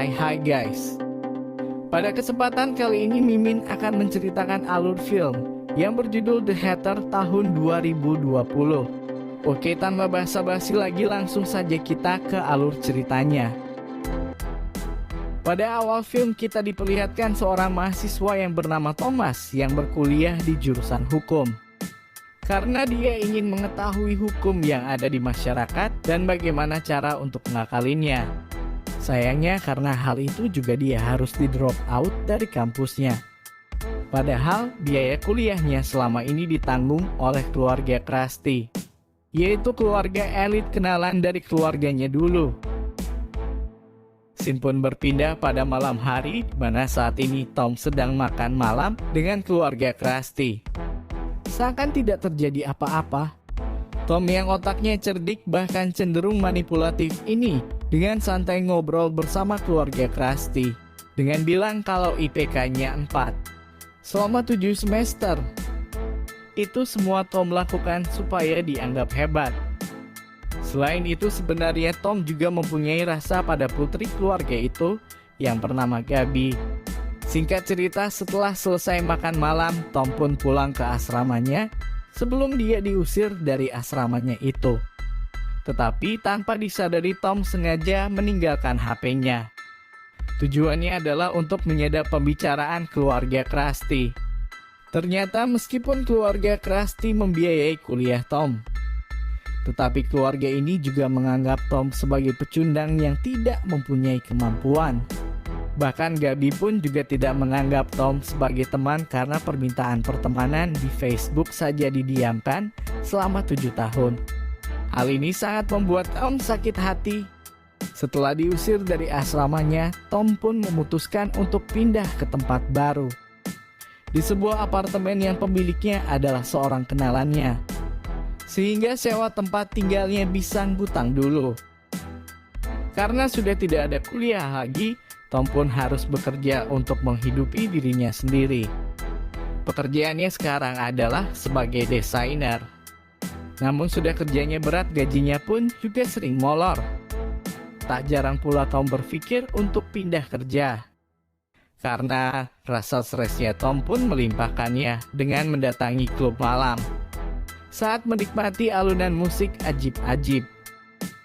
Hai guys. Pada kesempatan kali ini Mimin akan menceritakan alur film yang berjudul The Hater tahun 2020. Oke, tanpa basa-basi lagi langsung saja kita ke alur ceritanya. Pada awal film kita diperlihatkan seorang mahasiswa yang bernama Thomas yang berkuliah di jurusan hukum. Karena dia ingin mengetahui hukum yang ada di masyarakat dan bagaimana cara untuk mengakalinya. Sayangnya karena hal itu juga dia harus di drop out dari kampusnya. Padahal biaya kuliahnya selama ini ditanggung oleh keluarga Krusty, yaitu keluarga elit kenalan dari keluarganya dulu. Scene pun berpindah pada malam hari, di mana saat ini Tom sedang makan malam dengan keluarga Krusty. Seakan tidak terjadi apa-apa, Tom yang otaknya cerdik bahkan cenderung manipulatif ini dengan santai ngobrol bersama keluarga Krusty dengan bilang kalau IPK-nya 4 selama 7 semester. Itu semua Tom lakukan supaya dianggap hebat. Selain itu sebenarnya Tom juga mempunyai rasa pada putri keluarga itu yang bernama Gabi. Singkat cerita, setelah selesai makan malam, Tom pun pulang ke asramanya sebelum dia diusir dari asramanya itu. Tetapi tanpa disadari Tom sengaja meninggalkan HP-nya. Tujuannya adalah untuk menyadap pembicaraan keluarga Krusty. Ternyata meskipun keluarga Krusty membiayai kuliah Tom, tetapi keluarga ini juga menganggap Tom sebagai pecundang yang tidak mempunyai kemampuan. Bahkan Gabi pun juga tidak menganggap Tom sebagai teman karena permintaan pertemanan di Facebook saja didiamkan selama 7 tahun. Hal ini sangat membuat Tom sakit hati. Setelah diusir dari asramanya, Tom pun memutuskan untuk pindah ke tempat baru. Di sebuah apartemen yang pemiliknya adalah seorang kenalannya. Sehingga sewa tempat tinggalnya bisa ngutang dulu. Karena sudah tidak ada kuliah lagi, Tom pun harus bekerja untuk menghidupi dirinya sendiri. Pekerjaannya sekarang adalah sebagai desainer. Namun sudah kerjanya berat, gajinya pun juga sering molor. Tak jarang pula Tom berpikir untuk pindah kerja. Karena rasa stresnya Tom pun melimpahkannya dengan mendatangi klub malam saat menikmati alunan musik ajib-ajib.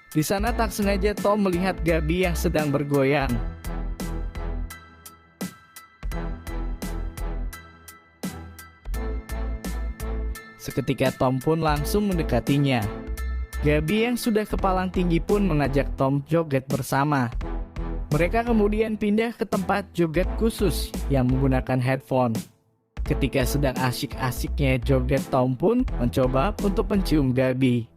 Di sana tak sengaja Tom melihat Gabi yang sedang bergoyang. Seketika Tom pun langsung mendekatinya. Gabi yang sudah kepalang tinggi pun mengajak Tom joget bersama. Mereka kemudian pindah ke tempat joget khusus yang menggunakan headphone. Ketika sedang asyik-asyiknya joget, Tom pun mencoba untuk mencium Gabi.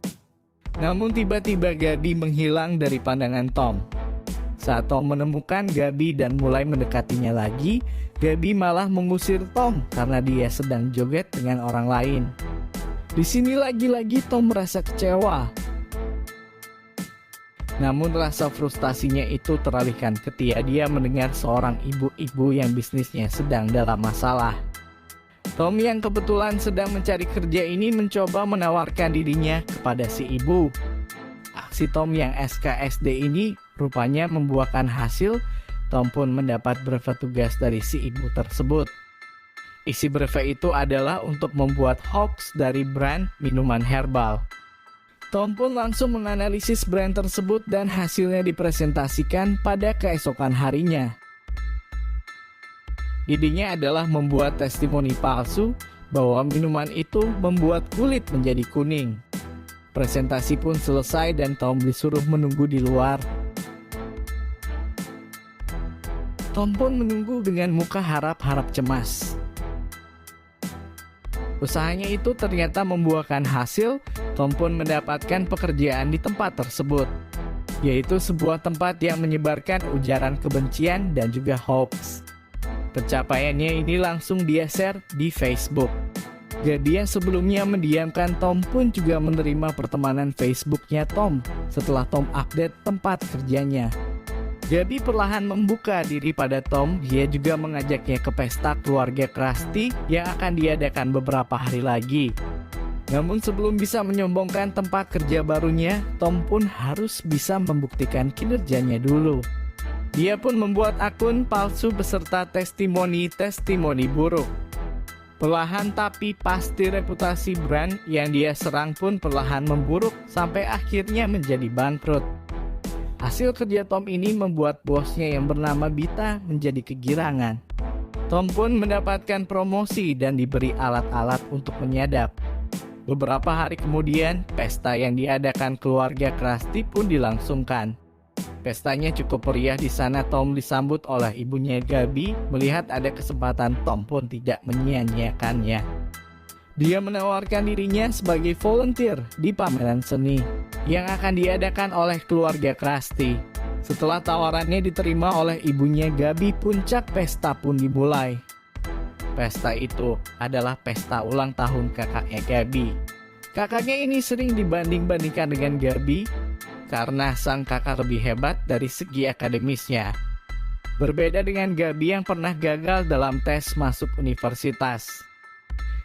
Namun tiba-tiba Gabi menghilang dari pandangan Tom. Saat Tom menemukan Gabi dan mulai mendekatinya lagi, Gabi malah mengusir Tom karena dia sedang joget dengan orang lain. Di sini lagi-lagi Tom merasa kecewa. Namun rasa frustasinya itu teralihkan ketika dia mendengar seorang ibu-ibu yang bisnisnya sedang dalam masalah. Tom yang kebetulan sedang mencari kerja ini mencoba menawarkan dirinya kepada si ibu. Aksi Tom yang SKSD ini rupanya membuahkan hasil. Tom pun mendapat brevet tugas dari si ibu tersebut. Isi brevet itu adalah untuk membuat hoax dari brand minuman herbal. Tom pun langsung menganalisis brand tersebut dan hasilnya dipresentasikan pada keesokan harinya. Idenya adalah membuat testimoni palsu bahwa minuman itu membuat kulit menjadi kuning. Presentasi pun selesai dan Tom disuruh menunggu di luar. Tom pun menunggu dengan muka harap-harap cemas. Usahanya itu ternyata membuahkan hasil. Tom pun mendapatkan pekerjaan di tempat tersebut, yaitu sebuah tempat yang menyebarkan ujaran kebencian dan juga hoax. Pencapaiannya ini langsung dia share di Facebook. Gabi yang sebelumnya mendiamkan Tom pun juga menerima pertemanan Facebooknya Tom setelah Tom update tempat kerjanya. Gabi perlahan membuka diri pada Tom. Dia juga mengajaknya ke pesta keluarga Krusty yang akan diadakan beberapa hari lagi. Namun sebelum bisa menyombongkan tempat kerja barunya, Tom pun harus bisa membuktikan kinerjanya dulu. Dia pun membuat akun palsu beserta testimoni buruk. Perlahan tapi pasti reputasi brand yang dia serang pun perlahan memburuk sampai akhirnya menjadi bangkrut. Hasil kerja Tom ini membuat bosnya yang bernama Bita menjadi kegirangan. Tom pun mendapatkan promosi dan diberi alat-alat untuk menyadap. Beberapa hari kemudian, pesta yang diadakan keluarga Krusty pun dilangsungkan. Pestanya cukup meriah. Di sana Tom disambut oleh ibunya Gabby. Melihat ada kesempatan, Tom pun tidak menyia-nyiakannya. Dia menawarkan dirinya sebagai volunteer di pameran seni yang akan diadakan oleh keluarga Krusty. Setelah tawarannya diterima oleh ibunya Gabby, puncak pesta pun dimulai. Pesta itu adalah pesta ulang tahun kakaknya Gabby. Kakaknya ini sering dibanding-bandingkan dengan Gabby karena sang kakak lebih hebat dari segi akademisnya. Berbeda dengan Gabby yang pernah gagal dalam tes masuk universitas.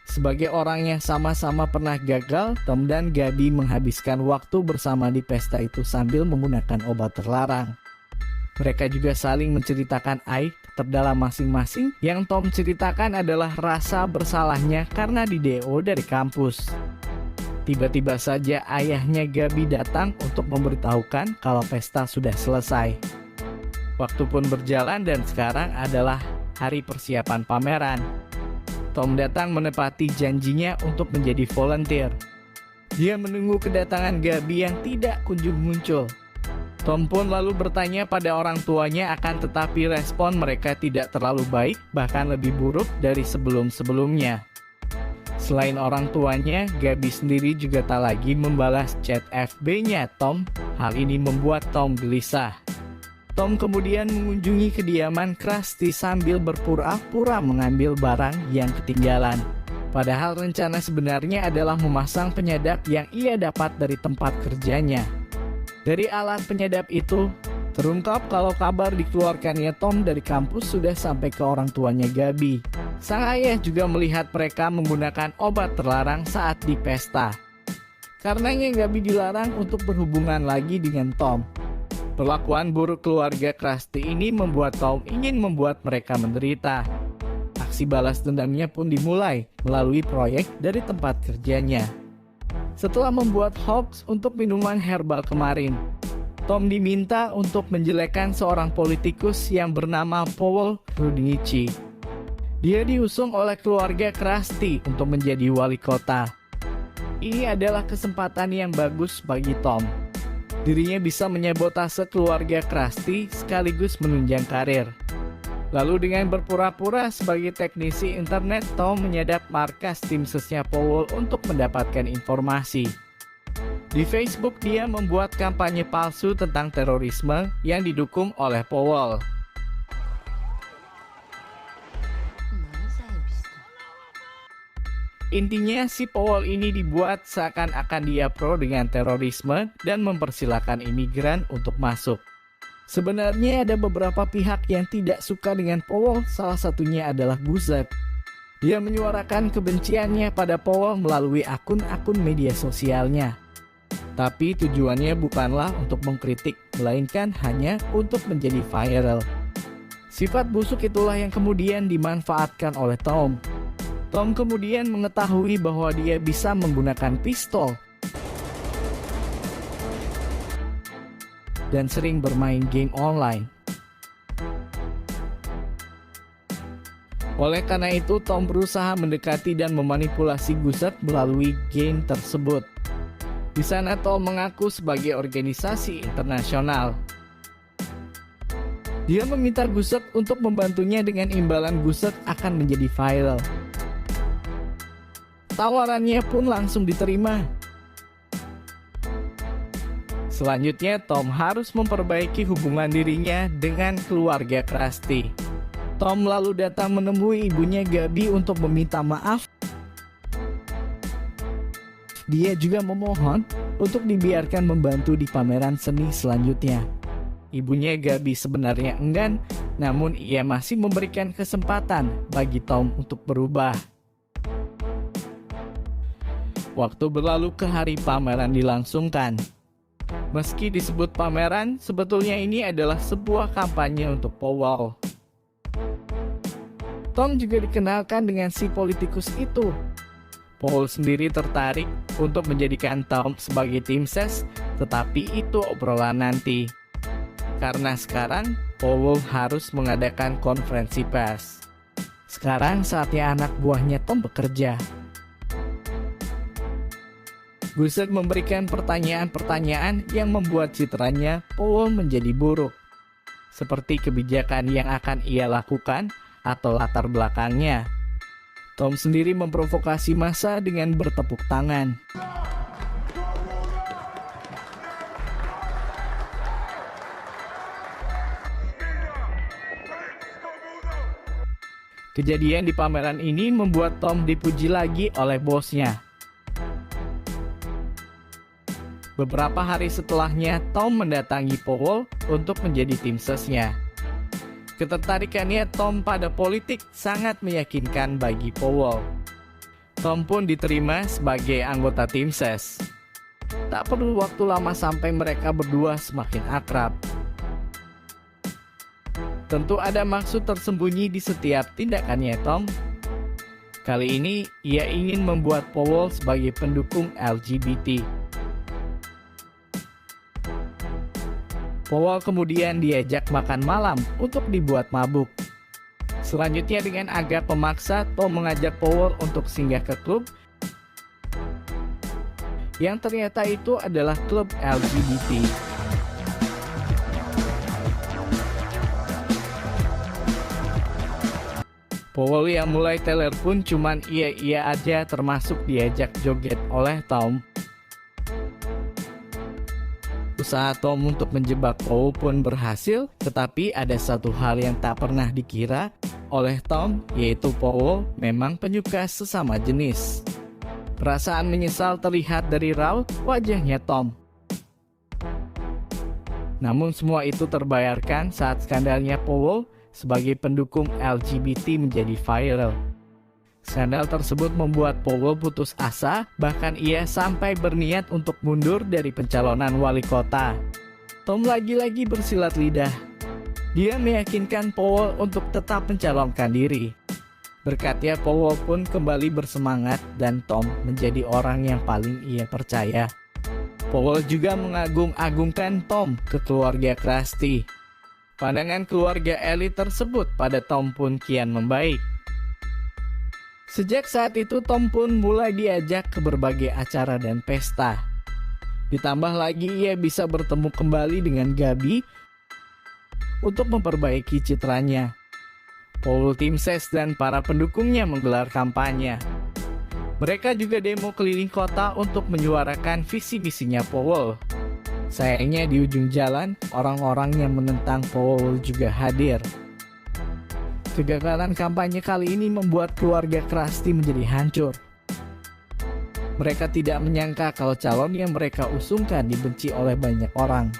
Sebagai orang yang sama-sama pernah gagal, Tom dan Gabby menghabiskan waktu bersama di pesta itu sambil menggunakan obat terlarang. Mereka juga saling menceritakan aib terdalam masing-masing. Yang Tom ceritakan adalah rasa bersalahnya karena di-DO dari kampus. Tiba-tiba saja ayahnya Gabby datang untuk memberitahukan kalau pesta sudah selesai. Waktu pun berjalan dan sekarang adalah hari persiapan pameran. Tom datang menepati janjinya untuk menjadi volunteer. Dia menunggu kedatangan Gabby yang tidak kunjung muncul. Tom pun lalu bertanya pada orang tuanya, akan tetapi respon mereka tidak terlalu baik, bahkan lebih buruk dari sebelum-sebelumnya. Selain orang tuanya, Gabby sendiri juga tak lagi membalas chat FB-nya Tom. Hal ini membuat Tom gelisah. Tom kemudian mengunjungi kediaman Krusty sambil berpura-pura mengambil barang yang ketinggalan. Padahal rencana sebenarnya adalah memasang penyadap yang ia dapat dari tempat kerjanya. Dari alat penyadap itu, terungkap kalau kabar dikeluarkannya Tom dari kampus sudah sampai ke orang tuanya Gabby. Sang ayah juga melihat mereka menggunakan obat terlarang saat di pesta. Karenanya Gabby dilarang untuk berhubungan lagi dengan Tom. Perlakuan buruk keluarga Krusty ini membuat Tom ingin membuat mereka menderita. Aksi balas dendamnya pun dimulai melalui proyek dari tempat kerjanya. Setelah membuat hoax untuk minuman herbal kemarin, Tom diminta untuk menjelekkan seorang politikus yang bernama Powell Rudnici. Dia diusung oleh keluarga Krusty untuk menjadi wali kota. Ini adalah kesempatan yang bagus bagi Tom. Dirinya bisa menyabotase keluarga Krusty sekaligus menunjang karir. Lalu dengan berpura-pura sebagai teknisi internet, Tom menyadap markas tim sesnya Powell untuk mendapatkan informasi. Di Facebook dia membuat kampanye palsu tentang terorisme yang didukung oleh Powell. Intinya si Powell ini dibuat seakan-akan dia pro dengan terorisme dan mempersilahkan imigran untuk masuk. Sebenarnya ada beberapa pihak yang tidak suka dengan Powell, salah satunya adalah Guzzet. Dia menyuarakan kebenciannya pada Powell melalui akun-akun media sosialnya. Tapi tujuannya bukanlah untuk mengkritik, melainkan hanya untuk menjadi viral. Sifat busuk itulah yang kemudian dimanfaatkan oleh Tom. Tom kemudian mengetahui bahwa dia bisa menggunakan pistol dan sering bermain game online. Oleh karena itu, Tom berusaha mendekati dan memanipulasi Guzzet melalui game tersebut. Di sana Tom mengaku sebagai organisasi internasional. Dia meminta Guzzet untuk membantunya dengan imbalan Guzzet akan menjadi viral. Tawarannya pun langsung diterima. Selanjutnya, Tom harus memperbaiki hubungan dirinya dengan keluarga Krusty. Tom lalu datang menemui ibunya Gabby untuk meminta maaf. Dia juga memohon untuk dibiarkan membantu di pameran seni selanjutnya. Ibunya Gabby sebenarnya enggan, namun ia masih memberikan kesempatan bagi Tom untuk berubah. Waktu berlalu ke hari pameran dilangsungkan. Meski disebut pameran, sebetulnya ini adalah sebuah kampanye untuk Powell. Tom juga dikenalkan dengan si politikus itu. Powell sendiri tertarik untuk menjadikan Tom sebagai tim ses, tetapi itu obrolan nanti. Karena sekarang, Powell harus mengadakan konferensi pers. Sekarang saatnya anak buahnya Tom bekerja. Guzzard memberikan pertanyaan-pertanyaan yang membuat citranya Powell menjadi buruk. Seperti kebijakan yang akan ia lakukan atau latar belakangnya. Tom sendiri memprovokasi massa dengan bertepuk tangan. Kejadian di pameran ini membuat Tom dipuji lagi oleh bosnya. Beberapa hari setelahnya, Tom mendatangi Powell untuk menjadi tim sesnya. Ketertarikannya Tom pada politik sangat meyakinkan bagi Powell. Tom pun diterima sebagai anggota tim ses. Tak perlu waktu lama sampai mereka berdua semakin akrab. Tentu ada maksud tersembunyi di setiap tindakannya Tom. Kali ini, ia ingin membuat Powell sebagai pendukung LGBT. Powell kemudian diajak makan malam untuk dibuat mabuk. Selanjutnya dengan agak memaksa, Tom mengajak Powell untuk singgah ke klub yang ternyata itu adalah klub LGBT. Powell yang mulai teler pun cuman iya-iya aja, termasuk diajak joget oleh Tom. Usaha Tom untuk menjebak Powell pun berhasil, tetapi ada satu hal yang tak pernah dikira oleh Tom, yaitu Powell memang penyuka sesama jenis. Perasaan menyesal terlihat dari raut wajahnya Tom. Namun semua itu terbayarkan saat skandalnya Powell sebagai pendukung LGBT menjadi viral. Skandal tersebut membuat Powell putus asa, bahkan ia sampai berniat untuk mundur dari pencalonan wali kota. Tom lagi-lagi bersilat lidah. Dia meyakinkan Powell untuk tetap mencalonkan diri. Berkatnya Powell pun kembali bersemangat dan Tom menjadi orang yang paling ia percaya. Powell juga mengagung-agungkan Tom ke keluarga Krusty. Pandangan keluarga elit tersebut pada Tom pun kian membaik. Sejak saat itu Tom pun mulai diajak ke berbagai acara dan pesta. Ditambah lagi ia bisa bertemu kembali dengan Gabi untuk memperbaiki citranya. Powell, tim ses dan para pendukungnya menggelar kampanye. Mereka juga demo keliling kota untuk menyuarakan visi-misinya Powell. Sayangnya di ujung jalan, orang-orang yang menentang Powell juga hadir. Kegagalan kampanye kali ini membuat keluarga Krusty menjadi hancur. Mereka tidak menyangka kalau calon yang mereka usungkan dibenci oleh banyak orang.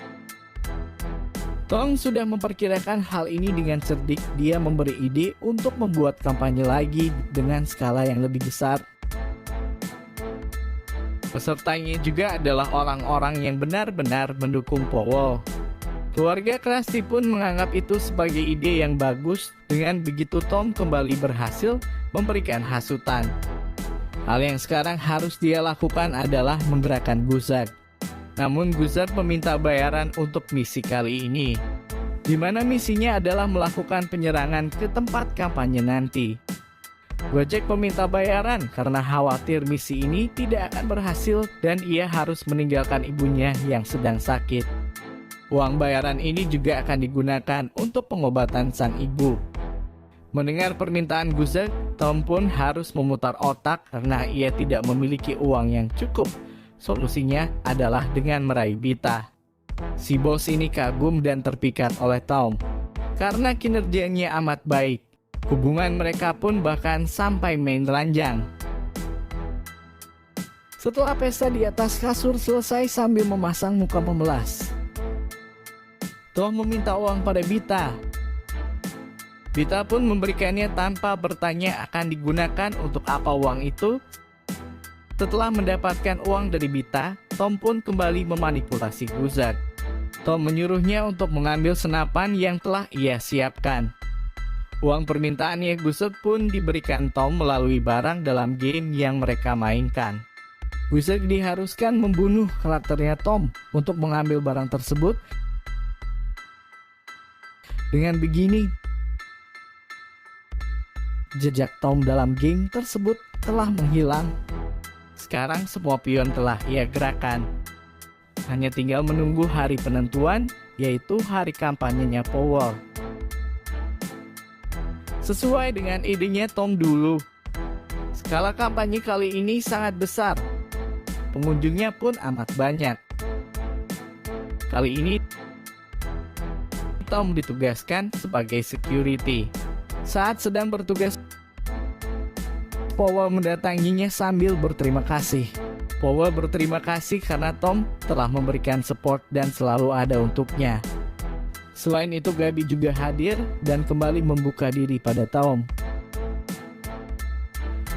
Tom sudah memperkirakan hal ini dengan cerdik. Dia memberi ide untuk membuat kampanye lagi dengan skala yang lebih besar. Pesertanya juga adalah orang-orang yang benar-benar mendukung Powell. Keluarga Krusty pun menganggap itu sebagai ide yang bagus. Dengan begitu Tom kembali berhasil memberikan hasutan. Hal yang sekarang harus dia lakukan adalah menggerakkan Guzzard. Namun Guzzard meminta bayaran untuk misi kali ini, di mana misinya adalah melakukan penyerangan ke tempat kampanye nanti. Gojek meminta bayaran karena khawatir misi ini tidak akan berhasil dan ia harus meninggalkan ibunya yang sedang sakit. Uang bayaran ini juga akan digunakan untuk pengobatan sang ibu. Mendengar permintaan Guzzard, Tom pun harus memutar otak karena ia tidak memiliki uang yang cukup. Solusinya adalah dengan meraih Bita. Si bos ini kagum dan terpikat oleh Tom karena kinerjanya amat baik. Hubungan mereka pun bahkan sampai main ranjang. Setelah pesta di atas kasur selesai sambil memasang muka memelas, Tom meminta uang pada Bita. Bita pun memberikannya tanpa bertanya akan digunakan untuk apa uang itu. Setelah mendapatkan uang dari Bita, Tom pun kembali memanipulasi Guzek. Tom menyuruhnya untuk mengambil senapan yang telah ia siapkan. Uang permintaannya Guzek pun diberikan Tom melalui barang dalam game yang mereka mainkan. Guzek diharuskan membunuh karakternya Tom untuk mengambil barang tersebut. Dengan begini, jejak Tom dalam game tersebut telah menghilang. Sekarang semua pion telah ia gerakan. Hanya tinggal menunggu hari penentuan, yaitu hari kampanyenya Powell. Sesuai dengan idenya Tom dulu, skala kampanye kali ini sangat besar. Pengunjungnya pun amat banyak. Kali ini, Tom ditugaskan sebagai security. Saat sedang bertugas, Powell mendatanginya sambil berterima kasih. Powell berterima kasih karena Tom telah memberikan support dan selalu ada untuknya. Selain itu, Gabi juga hadir dan kembali membuka diri pada Tom.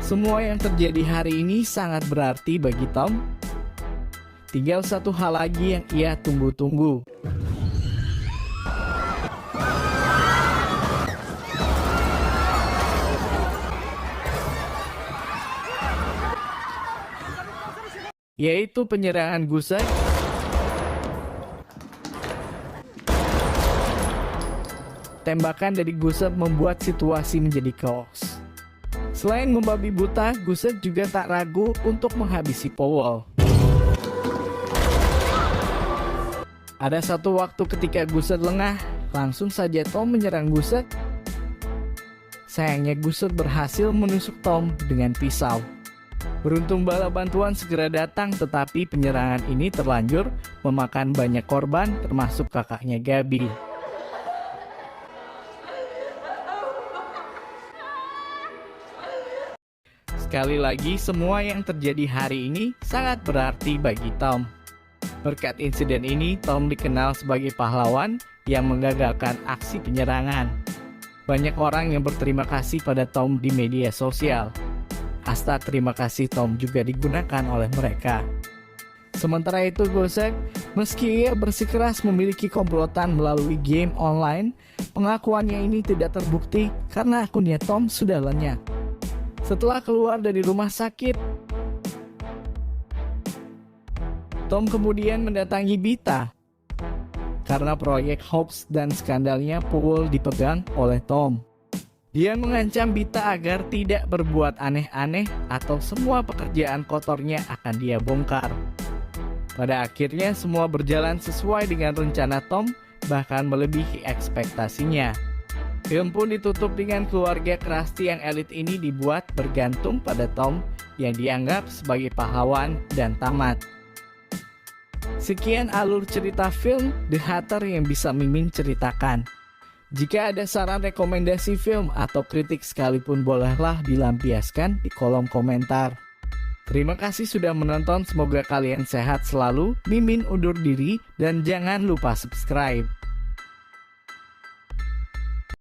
Semua yang terjadi hari ini sangat berarti bagi Tom. Tinggal satu hal lagi yang ia tunggu-tunggu. Yaitu penyerangan Guzek tembakan dari Guzek membuat situasi menjadi chaos. Selain membabi buta, Guzek juga tak ragu untuk menghabisi Powell. Ada satu waktu ketika Guzek lengah, langsung saja Tom menyerang Guzek. Sayangnya Guzek berhasil menusuk Tom dengan pisau. Beruntung bala bantuan segera datang, tetapi penyerangan ini terlanjur memakan banyak korban termasuk kakaknya Gabi. Sekali lagi, semua yang terjadi hari ini sangat berarti bagi Tom. Berkat insiden ini, Tom dikenal sebagai pahlawan yang menggagalkan aksi penyerangan. Banyak orang yang berterima kasih pada Tom di media sosial. Hashtag terima kasih Tom juga digunakan oleh mereka. Sementara itu, Guzek, meski ia bersikeras memiliki komplotan melalui game online, pengakuannya ini tidak terbukti karena akunnya Tom sudah lenyap. Setelah keluar dari rumah sakit, Tom kemudian mendatangi Bita. Karena proyek hoax dan skandalnya Powell dipegang oleh Tom. Dia mengancam Bita agar tidak berbuat aneh-aneh atau semua pekerjaan kotornya akan dia bongkar. Pada akhirnya semua berjalan sesuai dengan rencana Tom, bahkan melebihi ekspektasinya. Film pun ditutup dengan keluarga Krusty yang elit ini dibuat bergantung pada Tom yang dianggap sebagai pahlawan dan tamat. Sekian alur cerita film The Hatter yang bisa Mimin ceritakan. Jika ada saran rekomendasi film atau kritik sekalipun, bolehlah dilampiaskan di kolom komentar. Terima kasih sudah menonton, semoga kalian sehat selalu. Mimin undur diri dan jangan lupa subscribe.